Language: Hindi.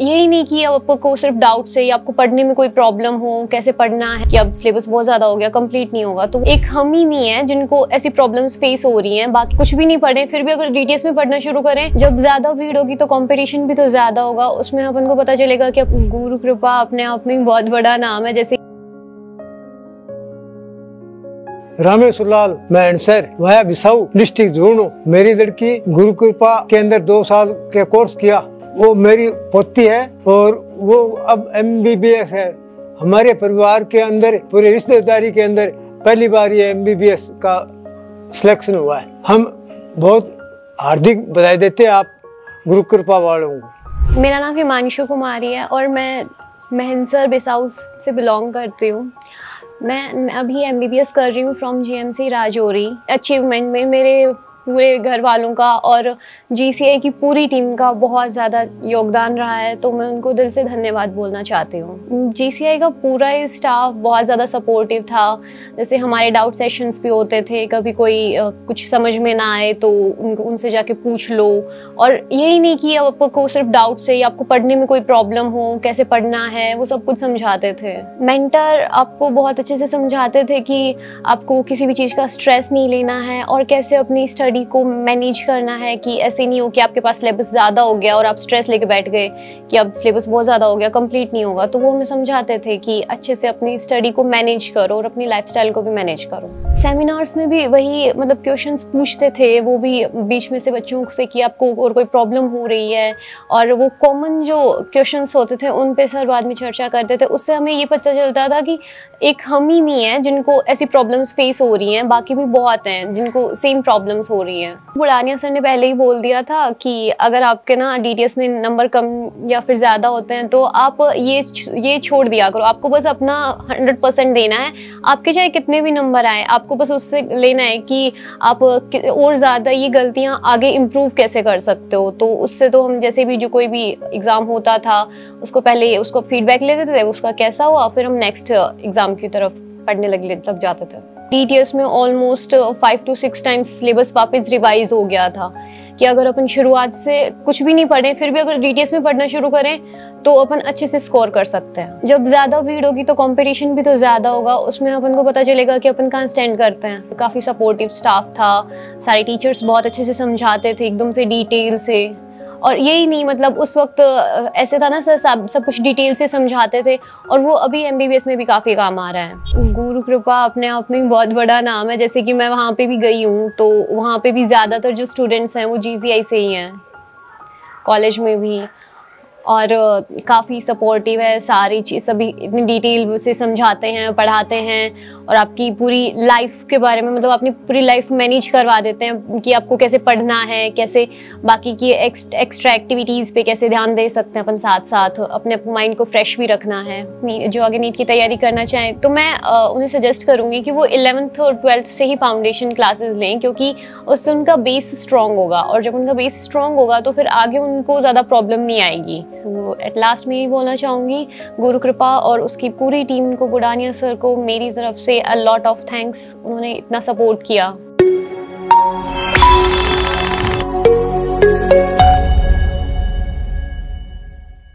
यही नहीं कि आपको सिर्फ डाउट से या आपको पढ़ने में कोई प्रॉब्लम हो, कैसे पढ़ना है, कि अब सिलेबस बहुत ज्यादा हो गया, कंप्लीट नहीं होगा। तो एक हम ही नहीं है जिनको ऐसी प्रॉब्लम्स फेस हो रही हैं। बाकी कुछ भी नहीं पढ़े फिर भी अगर डीटीएस में पढ़ना शुरू करें, जब ज्यादा भीड़ होगी तो कंपटीशन भी तो ज्यादा होगा, उसमें अपन को पता चलेगा कि गुरु कृपा अपने आप में बहुत बड़ा नाम है। जैसे रामेश्वरलाल मैं आंसर वह बिसाऊ डिस्ट्रिक्ट झुंझुनू। मेरी लड़की गुरु कृपा के अंदर 2 साल के कोर्स किया। वो मेरी पोती है और वो अब MBBS है। हमारे परिवार के अंदर, पूरे रिश्तेदारी के अंदर पहली बार ये MBBS का सिलेक्शन हुआ है। हम बहुत हार्दिक बधाई देते हैं आप गुरु कृपा वालों को। मेरा नाम हिमांशु कुमारी है और मैं महनसर बिसाऊ से बिलोंग करती हूँ। मैं अभी MBBS कर रही हूँ फ्रॉम GMC राजौरी। अचीवमेंट में मेरे पूरे घर वालों का और GCI की पूरी टीम का बहुत ज़्यादा योगदान रहा है, तो मैं उनको दिल से धन्यवाद बोलना चाहती हूँ। GCI का पूरा ही स्टाफ बहुत ज़्यादा सपोर्टिव था। जैसे हमारे डाउट सेशंस भी होते थे, कभी कोई कुछ समझ में ना आए तो उनसे जाके पूछ लो। और यही नहीं कि आपको सिर्फ डाउट से या आपको पढ़ने में कोई प्रॉब्लम हो, कैसे पढ़ना है, वो सब कुछ समझाते थे। मेंटर आपको बहुत अच्छे से समझाते थे कि आपको किसी भी चीज़ का स्ट्रेस नहीं लेना है और कैसे अपनी स्टडी को मैनेज करना है, कि ऐसे नहीं हो कि आपके पास सिलेबस ज़्यादा हो गया और आप स्ट्रेस लेके बैठ गए कि अब सिलेबस बहुत ज़्यादा हो गया, कंप्लीट नहीं होगा। तो वो हमें समझाते थे कि अच्छे से अपनी स्टडी को मैनेज करो और अपनी लाइफस्टाइल को भी मैनेज करो। सेमिनार्स में भी वही मतलब क्वेश्चंस पूछते थे, वो भी बीच में से बच्चों से कि आपको और कोई प्रॉब्लम हो रही है, और वो कॉमन जो क्वेश्चंस होते थे उन पे सर बाद में चर्चा करते थे। उससे हमें ये पता चलता था कि एक हम ही नहीं है जिनको ऐसी प्रॉब्लम्स फेस हो रही हैं, बाकी भी बहुत हैं जिनको सेम प्रॉब्लम्स हो रही हैं। बुढ़ानिया सर ने पहले ही बोल दिया था कि अगर आपके ना डीटीएस में नंबर कम या फिर ज़्यादा होते हैं तो आप ये छोड़ दिया करो, आपको बस अपना 100% देना है। आपके चाहे कितने भी नंबर आए, आपको बस उससे लेना है कि आप और ज़्यादा ये गलतियाँ आगे इम्प्रूव कैसे कर सकते हो। तो उससे तो हम जैसे भी जो कोई भी एग्ज़ाम होता था उसको पहले उसको फीडबैक लेते थे, उसका कैसा हुआ, फिर हम नेक्स्ट एग्ज़ाम की तरफ पढ़ने लग जाते थे। डीटीएस में ऑलमोस्ट 5 to 6 टाइम्स सिलेबस वापस रिवाइज हो गया था कि अगर अपन शुरुआत से कुछ भी नहीं पढ़े फिर भी अगर डीटीएस में पढ़ना शुरू करें तो अपन अच्छे से स्कोर कर सकते हैं। जब ज़्यादा भीड़ होगी तो कंपटीशन भी तो ज़्यादा होगा, उसमें अपन को पता चलेगा कि अपन कहाँ स्टैंड करते हैं। काफ़ी सपोर्टिव स्टाफ था, सारे टीचर्स बहुत अच्छे से समझाते थे एकदम से डिटेल से। और यही नहीं मतलब उस वक्त ऐसे था ना सर, सब कुछ डिटेल से समझाते थे और वो अभी MBBS में भी काफ़ी काम आ रहा है। गुरु कृपा अपने आप में बहुत बड़ा नाम है। जैसे कि मैं वहाँ पे भी गई हूँ तो वहाँ पे भी ज़्यादातर जो स्टूडेंट्स हैं वो GCI से ही हैं, कॉलेज में भी, और काफ़ी सपोर्टिव है। सारी चीज़ सभी इतनी डिटेल से समझाते हैं, पढ़ाते हैं और आपकी पूरी लाइफ के बारे में मतलब अपनी पूरी लाइफ मैनेज करवा देते हैं कि आपको कैसे पढ़ना है, कैसे बाकी की एक्स्ट्रा एक्टिविटीज़ पे कैसे ध्यान दे सकते हैं अपन, साथ साथ अपने माइंड को फ्रेश भी रखना है। जो आगे नीट की तैयारी करना चाहें तो मैं उन्हें सजेस्ट करूँगी कि वो 11th और 12th से ही फाउंडेशन क्लासेस लें, क्योंकि उससे उनका बेस स्ट्रॉन्ग होगा और जब उनका बेस स्ट्रॉन्ग होगा तो फिर आगे उनको ज़्यादा प्रॉब्लम नहीं आएगी। तो एट लास्ट में यही बोलना चाहूँगी, गुरु कृपा और उसकी पूरी टीम को, बुढ़ानिया सर को मेरी तरफ से अ लॉट ऑफ थैंक्स, उन्होंने इतना सपोर्ट किया।